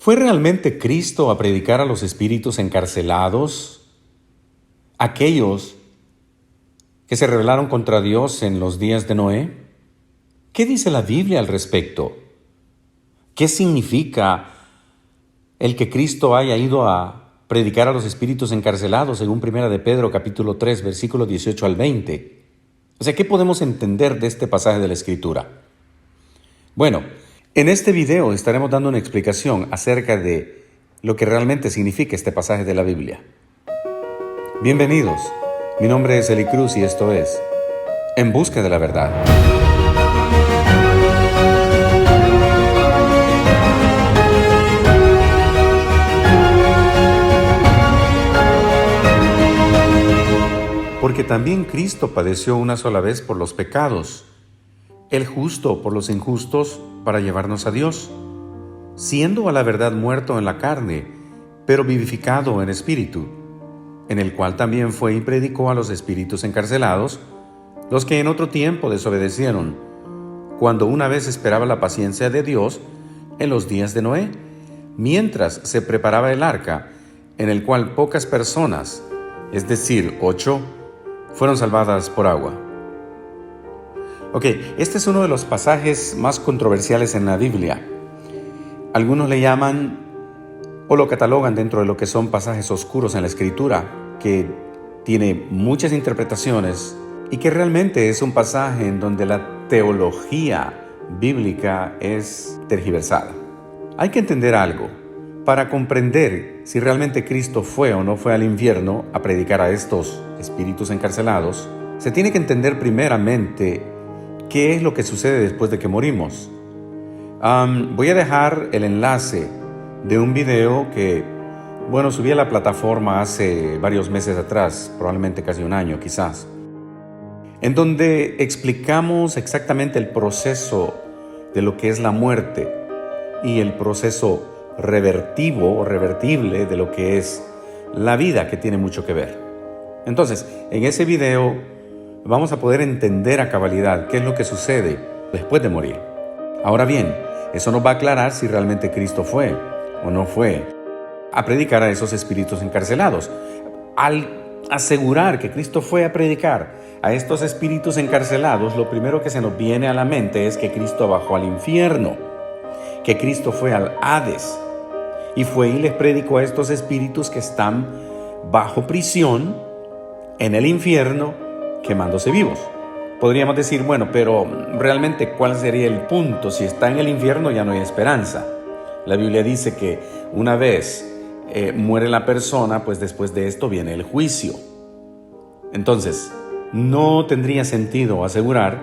¿Fue realmente Cristo a predicar a los espíritus encarcelados, aquellos que se rebelaron contra Dios en los días de Noé? ¿Qué dice la Biblia al respecto? ¿Qué significa el que Cristo haya ido a predicar a los espíritus encarcelados según 1 de Pedro capítulo 3, versículos 18 al 20? O sea, ¿qué podemos entender de este pasaje de la Escritura? Bueno, en este video estaremos dando una explicación acerca de lo que realmente significa este pasaje de la Biblia. Bienvenidos, mi nombre es Eli Cruz y esto es En Busca de la Verdad. Porque también Cristo padeció una sola vez por los pecados, el justo por los injustos, para llevarnos a Dios, siendo a la verdad muerto en la carne, pero vivificado en espíritu, en el cual también fue y predicó a los espíritus encarcelados, los que en otro tiempo desobedecieron, cuando una vez esperaba la paciencia de Dios en los días de Noé, mientras se preparaba el arca, en el cual pocas personas, es decir, 8, fueron salvadas por agua. Ok, este es uno de los pasajes más controversiales en la Biblia. Algunos le llaman o lo catalogan dentro de lo que son pasajes oscuros en la Escritura, que tiene muchas interpretaciones y que realmente es un pasaje en donde la teología bíblica es tergiversada. Hay que entender algo. Para comprender si realmente Cristo fue o no fue al infierno a predicar a estos espíritus encarcelados, se tiene que entender primeramente qué es lo que sucede después de que morimos. Voy a dejar el enlace de un video que, subí a la plataforma hace varios meses atrás, probablemente casi un año quizás, en donde explicamos exactamente el proceso de lo que es la muerte y el proceso revertivo o revertible de lo que es la vida, que tiene mucho que ver. Entonces, en ese video vamos a poder entender a cabalidad qué es lo que sucede después de morir. Ahora bien, eso nos va a aclarar si realmente Cristo fue o no fue a predicar a esos espíritus encarcelados. Al asegurar que Cristo fue a predicar a estos espíritus encarcelados, lo primero que se nos viene a la mente es que Cristo bajó al infierno, que Cristo fue al Hades y fue y les predicó a estos espíritus que están bajo prisión en el infierno, quemándose vivos. Podríamos decir, pero realmente ¿cuál sería el punto? Si está en el infierno ya no hay esperanza. La Biblia dice que una vez muere la persona, pues después de esto viene el juicio. Entonces, no tendría sentido asegurar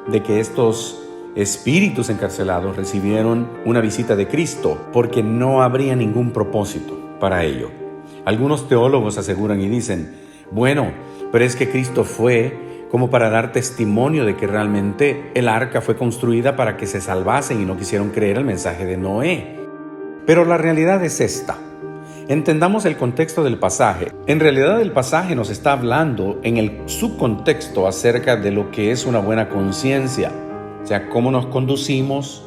de que estos espíritus encarcelados recibieron una visita de Cristo, porque no habría ningún propósito para ello. Algunos teólogos aseguran y dicen, pero es que Cristo fue como para dar testimonio de que realmente el arca fue construida para que se salvasen y no quisieron creer el mensaje de Noé. Pero la realidad es esta. Entendamos el contexto del pasaje. En realidad el pasaje nos está hablando en el subcontexto acerca de lo que es una buena conciencia. O sea, cómo nos conducimos,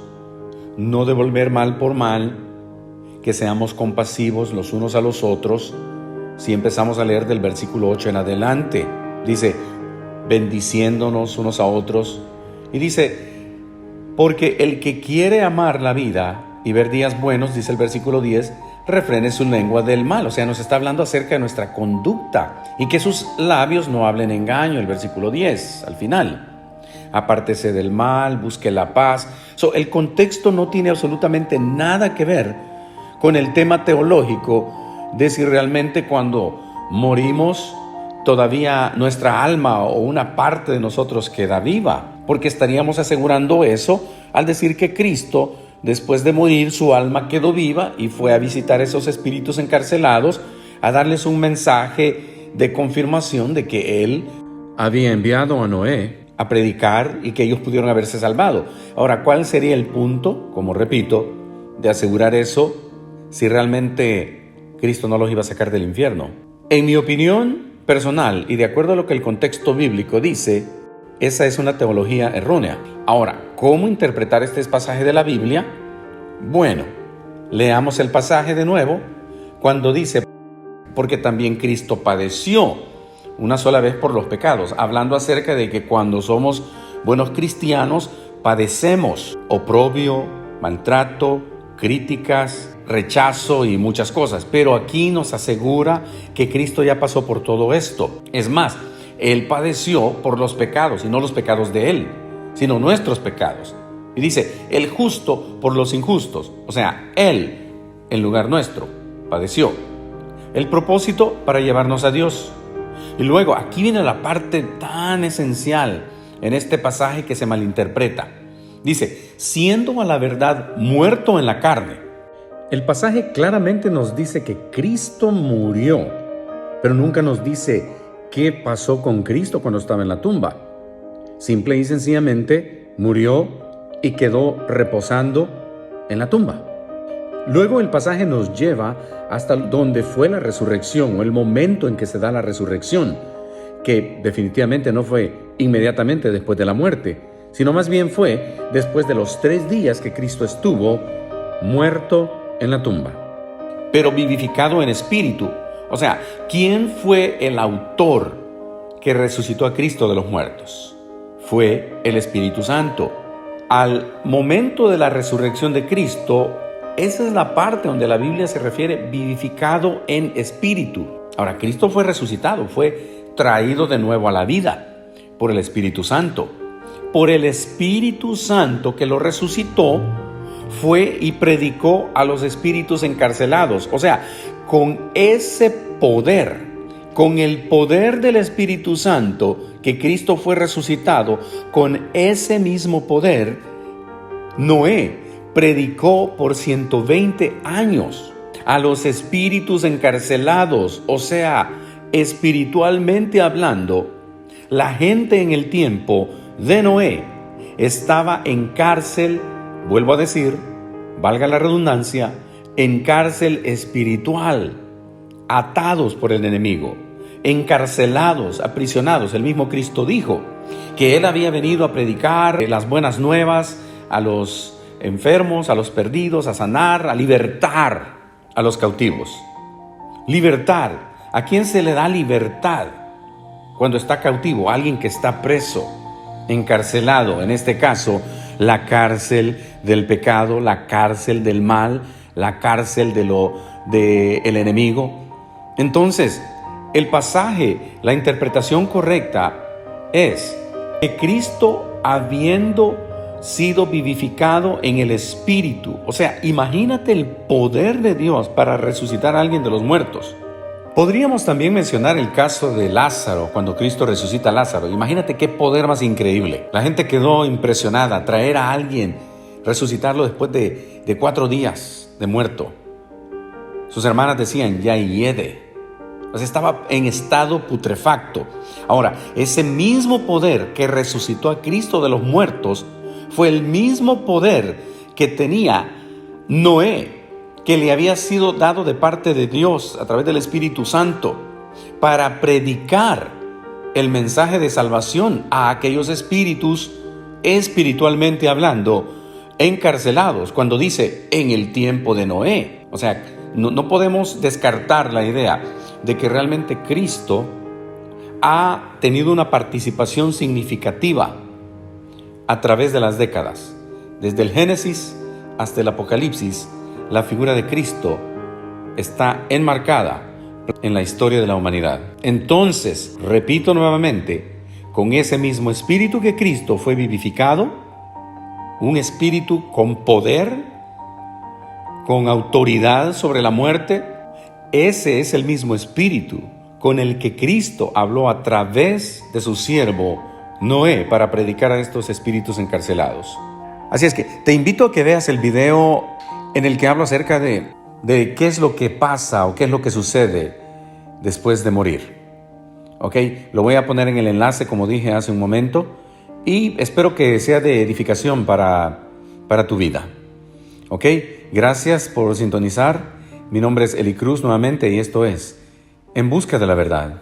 no devolver mal por mal, que seamos compasivos los unos a los otros. Si empezamos a leer del versículo 8 en adelante, dice, bendiciéndonos unos a otros. Y dice, porque el que quiere amar la vida y ver días buenos, dice el versículo 10, refrene su lengua del mal. O sea, nos está hablando acerca de nuestra conducta y que sus labios no hablen engaño, el versículo 10, al final. Apártese del mal, busque la paz. El contexto no tiene absolutamente nada que ver con el tema teológico de si realmente cuando morimos todavía nuestra alma o una parte de nosotros queda viva, porque estaríamos asegurando eso al decir que Cristo, después de morir, su alma quedó viva y fue a visitar a esos espíritus encarcelados a darles un mensaje de confirmación de que Él había enviado a Noé a predicar y que ellos pudieron haberse salvado. Ahora, ¿cuál sería el punto, como repito, de asegurar eso si realmente Cristo no los iba a sacar del infierno? En mi opinión personal y de acuerdo a lo que el contexto bíblico dice, esa es una teología errónea. Ahora, ¿cómo interpretar este pasaje de la Biblia? Leamos el pasaje de nuevo cuando dice, porque también Cristo padeció una sola vez por los pecados, hablando acerca de que cuando somos buenos cristianos padecemos oprobio, maltrato, críticas, rechazo y muchas cosas. Pero aquí nos asegura que Cristo ya pasó por todo esto. Es más, Él padeció por los pecados, y no los pecados de Él, sino nuestros pecados. Y dice, el justo por los injustos. O sea, Él, en lugar nuestro, padeció. El propósito para llevarnos a Dios. Y luego, aquí viene la parte tan esencial en este pasaje que se malinterpreta. Dice, siendo a la verdad muerto en la carne. El pasaje claramente nos dice que Cristo murió, pero nunca nos dice qué pasó con Cristo cuando estaba en la tumba. Simple y sencillamente murió y quedó reposando en la tumba. Luego el pasaje nos lleva hasta donde fue la resurrección, o el momento en que se da la resurrección, que definitivamente no fue inmediatamente después de la muerte, sino más bien fue después de los 3 días que Cristo estuvo muerto en la tumba, pero vivificado en espíritu. O sea, ¿quién fue el autor que resucitó a Cristo de los muertos? Fue el Espíritu Santo. Al momento de la resurrección de Cristo, esa es la parte donde la Biblia se refiere vivificado en espíritu. Ahora, Cristo fue resucitado, fue traído de nuevo a la vida por el Espíritu Santo. Por el Espíritu Santo que lo resucitó, fue y predicó a los espíritus encarcelados. O sea, con ese poder, con el poder del Espíritu Santo que Cristo fue resucitado, con ese mismo poder, Noé predicó por 120 años a los espíritus encarcelados. O sea, espiritualmente hablando, la gente en el tiempo de Noé estaba en cárcel, vuelvo a decir, valga la redundancia, en cárcel espiritual, atados por el enemigo, encarcelados, aprisionados. El mismo Cristo dijo que Él había venido a predicar las buenas nuevas a los enfermos, a los perdidos, a sanar, a libertar a los cautivos. Libertar. ¿A quién se le da libertad cuando está cautivo? A alguien que está preso, encarcelado. En este caso, la cárcel del pecado, la cárcel del mal, la cárcel del enemigo. Entonces, el pasaje, la interpretación correcta es que Cristo, habiendo sido vivificado en el Espíritu, o sea, imagínate el poder de Dios para resucitar a alguien de los muertos. Podríamos también mencionar el caso de Lázaro, cuando Cristo resucita a Lázaro. Imagínate qué poder más increíble. La gente quedó impresionada, traer a alguien, resucitarlo después de 4 días de muerto. Sus hermanas decían, ya hiede. O sea, estaba en estado putrefacto. Ahora, ese mismo poder que resucitó a Cristo de los muertos fue el mismo poder que tenía Noé, que le había sido dado de parte de Dios a través del Espíritu Santo para predicar el mensaje de salvación a aquellos espíritus, espiritualmente hablando, encarcelados, cuando dice en el tiempo de Noé. O sea, no podemos descartar la idea de que realmente Cristo ha tenido una participación significativa a través de las décadas. Desde el Génesis hasta el Apocalipsis, la figura de Cristo está enmarcada en la historia de la humanidad. Entonces, repito nuevamente, con ese mismo espíritu que Cristo fue vivificado, un espíritu con poder, con autoridad sobre la muerte, ese es el mismo espíritu con el que Cristo habló a través de su siervo Noé para predicar a estos espíritus encarcelados. Así es que te invito a que veas el video en el que hablo acerca de qué es lo que pasa o qué es lo que sucede después de morir. ¿Ok? Lo voy a poner en el enlace, como dije hace un momento, y espero que sea de edificación para tu vida. ¿Ok? Gracias por sintonizar. Mi nombre es Eli Cruz nuevamente y esto es En Busca de la Verdad.